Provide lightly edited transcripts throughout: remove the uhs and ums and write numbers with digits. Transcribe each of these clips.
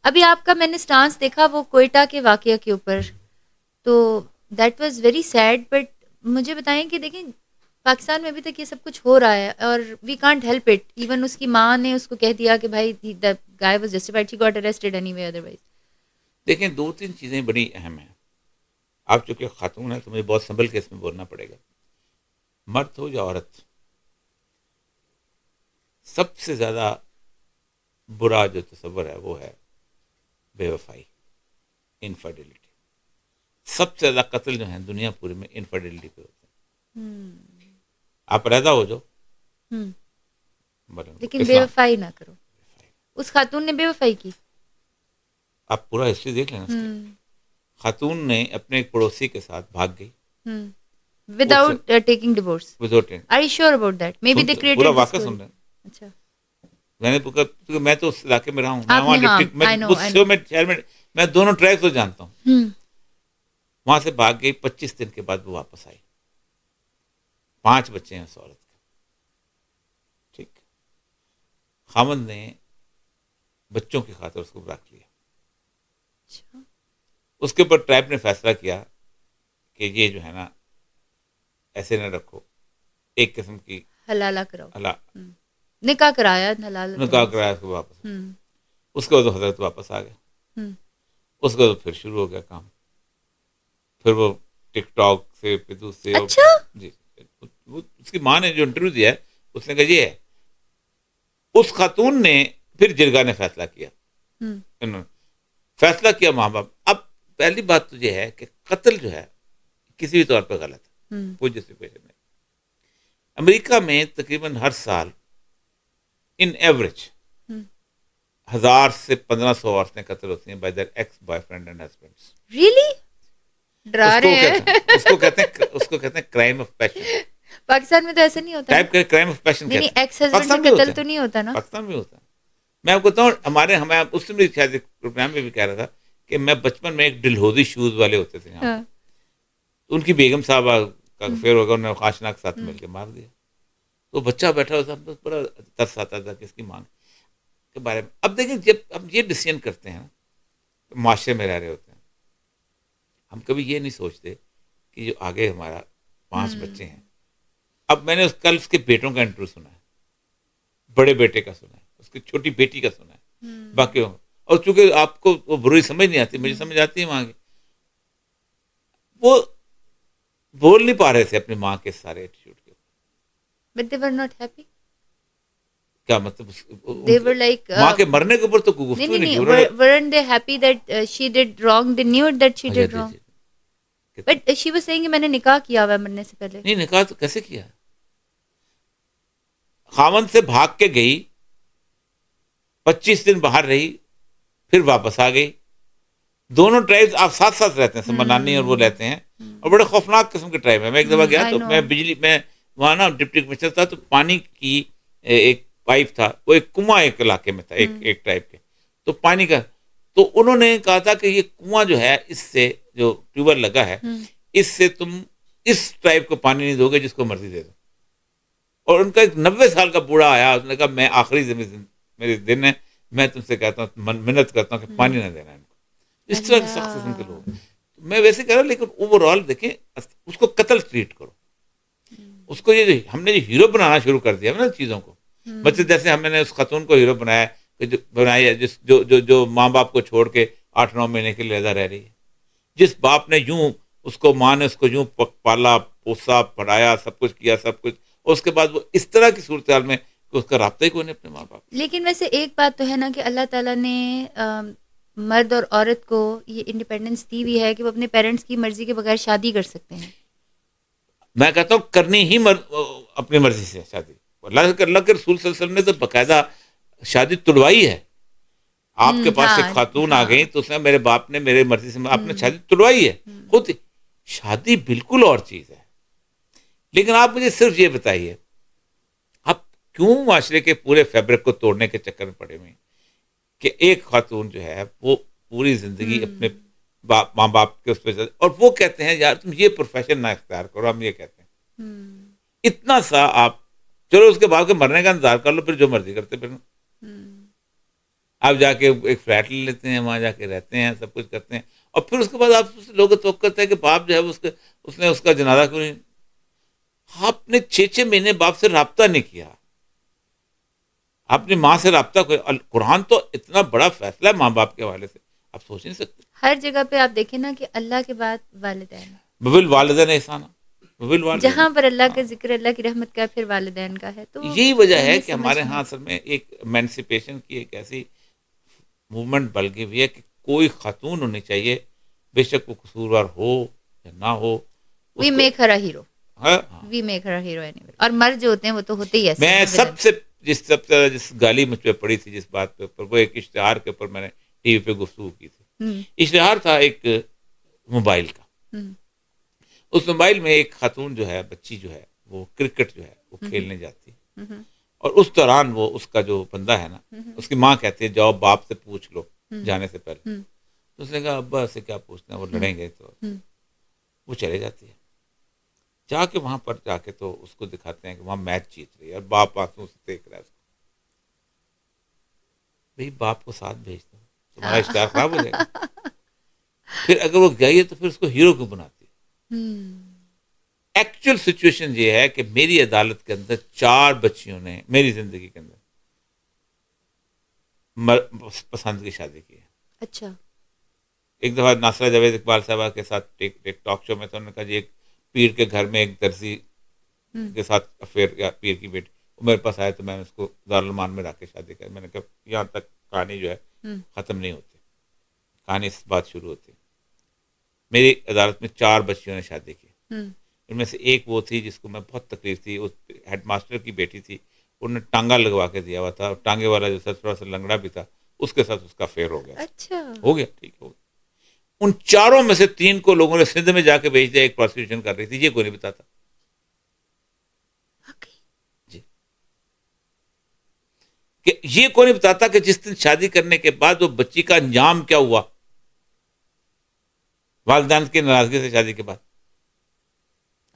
ابھی آپ کا میں نے سٹانس دیکھا وہ کوئٹہ کے واقعہ کے اوپر، تو that was very sad. But مجھے بتائیں کہ دیکھیں پاکستان میں ابھی تک یہ سب کچھ ہو رہا ہے اور we can't help it. Even اس کی ماں نے اس کو کہہ دیا کہ بھائی the guy was justified, she got arrested anyway otherwise. دیکھیں 2-3 چیزیں بڑی اہم ہیں. آپ چونکہ خاتون ہیں تو مجھے بہت سنبھل کے اس میں بولنا پڑے گا. مرد ہو یا عورت، سب سے زیادہ برا جو تصور ہے وہ ہے بے وفائی، انفیڈیلٹی. سب سے زیادہ قتل جو ہیں دنیا پوری میں انفیڈیلٹی پہ ہوتے ہیں. آپ علیحدہ ہو جو لیکن بے وفائی نہ کرو. اس خاتون نے بے وفائی کی. آپ پورا ہسٹری دیکھ لینا اس کی. خاتون نے اپنے ایک پڑوسی کے ساتھ بھاگ گئی without taking divorce. without it. Are you sure about that? Maybe they created پورا this واقعہ story. سن رہے ہیں. اچھا میں تو اس علاقے میں رہا ہوں، آپ نے، ہاں I know, I know. میں شہر میں دونوں ٹریک کو جانتا ہوں. وہاں سے بھاگ گئی. 25 دن کے بعد وہ واپس آئی. 5 بچے ہیں اس عورت کے. ٹھیک. خامد نے بچوں کی خاطر اس کو رکھ لیا. اس کے اوپر ٹرائب نے فیصلہ کیا کہ یہ جو ہے نا ایسے نہ رکھو، ایک قسم کی حلالہ کراؤ. نکاح کرایا، حلال نکاح کرایا اس کو واپس. اس کے بعد حضرت واپس آ گیا. اس کے بعد پھر شروع ہو گیا کام. پھر وہ ٹک ٹاک سے پھر دوسرے. اچھا جی اس کی ماں نے جو انٹرویو دیا ہے اس نے کہا یہ ہے. اس خاتون نے پھر جرگا نے فیصلہ کیا. انہوں نے فیصلہ کیا ماں باپ. اب پہلی بات تو یہ ہے کہ قتل جو ہے کسی بھی طور پہ غلط ہے، کوئی جسٹیفیکیشن نہیں. امریکہ میں تقریباً ہر سال ان ایوریج 1000 سے 1500 عورتیں قتل ہوتی ہیں by their ex boyfriend and husbands. Really? ڈرا رہے ہیں. اس کو کہتے ہیں کرائم آف پیشن. پاکستان میں تو ایسا نہیں ہوتا. ٹائپ کرائم آف پیشن. نہیں ایکس ہسبینڈ سے قتل تو نہیں ہوتا نا. پاکستان میں ہوتا ہے. میں آپ کو بتاؤں ہمیں اس میں شاید ایک پروگرام میں بھی کہہ رہا تھا کہ میں بچپن میں ایک ڈلہوزی شوز والے ہوتے تھے یہاں. ان کی بیگم صاحبہ کا افیئر ہوگا، انہوں نے خاشناک ساتھ مل کے مار دیا. تو بچہ بیٹھا ہوتا تھا، بڑا ترس آتا تھا کہ اس کی ماں کے بارے میں. اب دیکھیں جب ہم یہ ڈیسیژن کرتے ہیں معاشرے میں رہ رہے ہوتے ہیں، ہم کبھی یہ نہیں سوچتے کہ جو آگے ہمارا 5 بچے ہیں. اب میں نے کل اس کے بیٹوں کا انٹرویو سنا ہے، بڑے بیٹے کا سنا ہے، اس کی چھوٹی بیٹی کا سنا ہے، باقی. اور چونکہ آپ کو وہ بری سمجھ نہیں آتی، مجھے سمجھ آتی ہے وہاں کی. وہ بول نہیں پا رہے تھے اپنی ماں کے سارے ایٹیٹیوڈ کے. But they were not happy. کیا مطلب؟ They were like ماں کے مرنے کے اوپر تو کوئی گفتگو نہیں کی. weren't they happy that she did wrong? They knew that she did wrong. But she was saying کہ میں نے نکاح کیا ہوا ہے مرنے سے پہلے. نہیں نکاح تو کیسے کیا؟ خاوند سے بھاگ کے گئی، 25 دن باہر رہی، پھر واپس آ گئی. دونوں ٹرائبز آپ ساتھ ساتھ رہتے ہیں، سمنانی اور وہ رہتے ہیں، اور بڑے خوفناک قسم کے ٹرائب ہیں. میں ایک دفعہ گیا تو میں بجلی میں وہاں نا ڈپٹی کمشنر تھا، تو پانی کی ایک پائپ تھا، وہ ایک کنواں ایک علاقے میں تھا ایک ٹرائب کے، تو پانی کا. تو انہوں نے کہا تھا کہ یہ کنواں جو ہے اس سے جو ٹیوب ویل لگا ہے اس سے تم اس ٹرائب کو پانی نہیں دو گے، جس کو مرضی دے دو. اور ان کا ایک 90 سال کا بوڑھا آیا، اس نے کہا میں آخری میرے دن ہے، میں تم سے کہتا ہوں منت کرتا ہوں کہ پانی نہ دینا ان کو. اس طرح کے سخت قسم کے لوگ. میں ویسے کہہ رہا ہوں، لیکن اوور آل دیکھیں اس کو قتل ٹریٹ کرو. اس کو یہ ہم نے جو ہیرو بنانا شروع کر دیا نا چیزوں کو، مطلب جیسے ہم نے اس خاتون کو ہیرو بنایا ہے جو ماں باپ کو چھوڑ کے 8-9 مہینے کے لیے علیحدہ رہ رہی ہے. جس باپ نے یوں اس کو، ماں نے اس کو یوں پالا پوسا پڑھایا، سب کچھ کیا سب کچھ، اور اس کے بعد وہ اس طرح کی صورتحال میں کہ اس کا رابطہ ہی کوئی نہیں اپنے ماں باپ. لیکن ویسے ایک بات تو ہے نا کہ اللہ تعالیٰ نے مرد اور عورت کو یہ انڈیپینڈنس دی ہوئی ہے کہ وہ اپنے پیرنٹس کی مرضی کے بغیر شادی کر سکتے ہیں. میں کہتا ہوں کرنی ہی اپنی مرضی سے شادی. اللہ کے رسول صلی اللہ علیہ وسلم نے تو باقاعدہ شادی تڑوائی ہے. آپ کے پاس ایک خاتون آ گئی تو اس نے میرے باپ نے میرے مرضی سے آپ نے شادی تڑوائی ہے. خود شادی بالکل اور چیز ہے. لیکن آپ مجھے صرف یہ بتائیے، آپ کیوں معاشرے کے پورے فیبرک کو توڑنے کے چکر میں پڑے ہوئے ہیں کہ ایک خاتون جو ہے وہ پوری زندگی اپنے ماں باپ کے اس پہ، اور وہ کہتے ہیں یار تم یہ پروفیشن نہ اختیار کرو. ہم یہ کہتے ہیں اتنا سا آپ چلو اس کے بعد کے مرنے کا انتظار کر لو، پھر جو مرضی کرتے پھر. آپ جا کے ایک فلیٹ لے لیتے ہیں, وہاں جا کے رہتے ہیں, سب کچھ کرتے ہیں, اور پھر اس کے بعد آپ سے لوگ توقع کرتے ہیں کہ باپ جو ہے اس نے اس کا جنازہ کیوں نہیں. آپ نے 6 مہینے باپ سے رابطہ نہیں کیا, اپنی ماں سے رابطہ کوئی. قرآن تو اتنا بڑا فیصلہ ہے ماں باپ کے حوالے سے, آپ سوچ نہیں سکتے. ہر جگہ پہ آپ دیکھیں نا کہ اللہ کے بعد والدین, ببل والدین احسانہ, ببل والدین. جہاں پر اللہ کا ذکر, اللہ کی رحمت کا, پھر والدین کا ہے. تو یہی وجہ ہے کہ سمجھ ہمارے ہاں اصل میں ایک ایمانسپیشن کی ایک ایسی موومنٹ بل گئی ہوئی ہے کہ کوئی خاتون ہونی چاہیے, بے شک وہ قصوروار ہو یا نہ ہو. We make her hero, we make her hero. اور مرد جو ہوتے ہیں وہ تو ہوتے ہی ایسے. میں سب سے جس گالی مجھ پہ پڑی تھی جس بات پہ اوپر, وہ ایک اشتہار کے اوپر میں نے ٹی وی پہ گفتگو کی تھی. اشتہار تھا ایک موبائل کا. اس موبائل میں ایک خاتون جو ہے, بچی جو ہے, وہ کرکٹ جو ہے وہ کھیلنے جاتی ہے, اور اس دوران وہ اس کا جو بندہ ہے نا, اس کی ماں کہتی ہے جاؤ باپ سے پوچھ لو جانے سے پہلے. تو اس نے کہا ابا سے کیا پوچھنا ہے, وہ لڑیں گے. تو وہ چلے جاتی ہے, جا کے وہاں پر جا کے تو اس کو دکھاتے ہیں کہ وہاں میچ جیت رہی ہے, اور باپ آنکھوں سے دیکھ رہا ہے اس کو. بھائی باپ کو ساتھ بھیج دو, تمہارا اشتہار خراب ہو جائے گا. پھر اگر وہ گئی ہے تو پھر اس کو ہیرو کیوں بناتی ہے. ایکچوئل سچویشن یہ ہے کہ میری عدالت کے اندر 4 بچیوں نے میری زندگی کے اندر پسند کی شادی کی ہے. اچھا. ایک دفعہ ناصرہ جاوید اقبال صاحبہ کے ساتھ ایک ٹاک شو میں تھا, انہوں نے کہا جی ایک پیر کے گھر میں ایک درزی کے ساتھ افیئر, یا پیر کی بیٹی, وہ میرے پاس آئے تو میں نے اس کو دارالمان میں رکھ کے شادی کری. میں نے کہا یہاں تک کہانی جو ہے ختم نہیں ہوتی, کہانی اس بات شروع ہوتی. میری عدالت میں 4 بچیوں نے شادی کی. ان میں سے ایک وہ تھی جس کو میں بہت تکلیف تھی, اس ہیڈ ماسٹر کی بیٹی تھی, انہوں نے ٹانگا لگوا کے دیا ہوا تھا, اور ٹانگے والا جو تھوڑا سا لنگڑا بھی تھا, اس کے ساتھ اس کا افیئر ہو گیا. اچھا ہو گیا, ٹھیک ہو گیا. ان 4 میں سے 3 کو لوگوں نے سندھ میں جا کے بھیج دیا, ایک پروسیکیوشن کر رہی تھی, یہ کوئی نہیں بتاتا. جی, کہ یہ کوئی نہیں بتاتا کہ جس دن شادی کرنے کے بعد وہ بچی کا انجام کیا ہوا, والدین کی ناراضگی سے شادی کے بعد.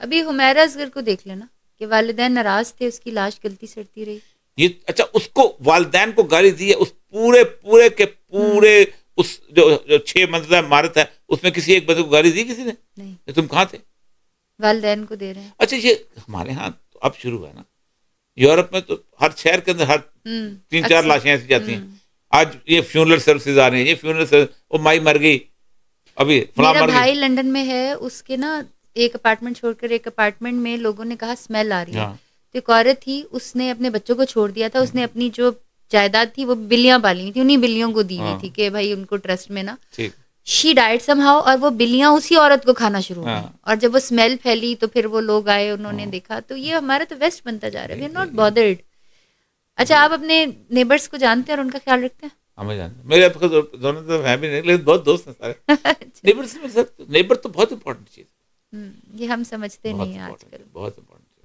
ابھی حمیرہ اصغر کو دیکھ لینا کہ والدین ناراض تھے, اس کی لاش گلتی سڑتی رہی. یہ اچھا, اس کو والدین کو گالی دی ہے, اس پورے کے پورے اس جو 6 منزلہ عمارت ہے اس میں کسی ایک بندے کو گالی دی کسی نے نہیں. تم کہاں تھے؟ والدین کو دے رہے ہیں. اچھا, یہ ہمارے ہاں تو اب شروع ہے نا, یورپ میں تو ہر شہر کے اندر ہر 3-4 لاشیں ایسی جاتی ہیں. آج یہ فیونرل سروسز آ رہی ہیں, یہ فیونرل سروس, وہ مائی مر گئی, ابھی فلاں میرا مر بھائی گئی. لندن میں ہے, اس کے نا ایک اپارٹمنٹ چھوڑ کر ایک اپارٹمنٹ میں لوگوں نے کہا اسمیل آ رہی ہے. تو ایک عورت تھی, اس نے اپنے بچوں کو چھوڑ دیا تھا, اس نے اپنی جو جائیداد تھی وہ بلیاں پالی ہوئی تھی, انہیں بلیوں کو دی ہوئی تھی کہ بھائی ان کو ٹرسٹ میں نا. شی ڈائٹ سم ہاؤ, اور وہ بلیاں اسی عورت کو کھانا شروع ہو گئی, اور جب وہ اسمیل پھیلی تو پھر وہ لوگ آئے, انہوں نے دیکھا. تو یہ ہمارا تو ویسٹ بنتا جا رہا ہے, وی آر ناٹ بادرڈ. اچھا, آپ اپنے نیبرس کو جانتے ہیں اور ان کا خیال رکھتے ہیں؟ ہمیں جانتے, میرے دونوں تو فیملی نہیں, لیکن بہت دوست ہیں سارے. نیبر تو بہت امپورٹنٹ چیز, یہ ہم سمجھتے نہیں ہیں آج کل. بہت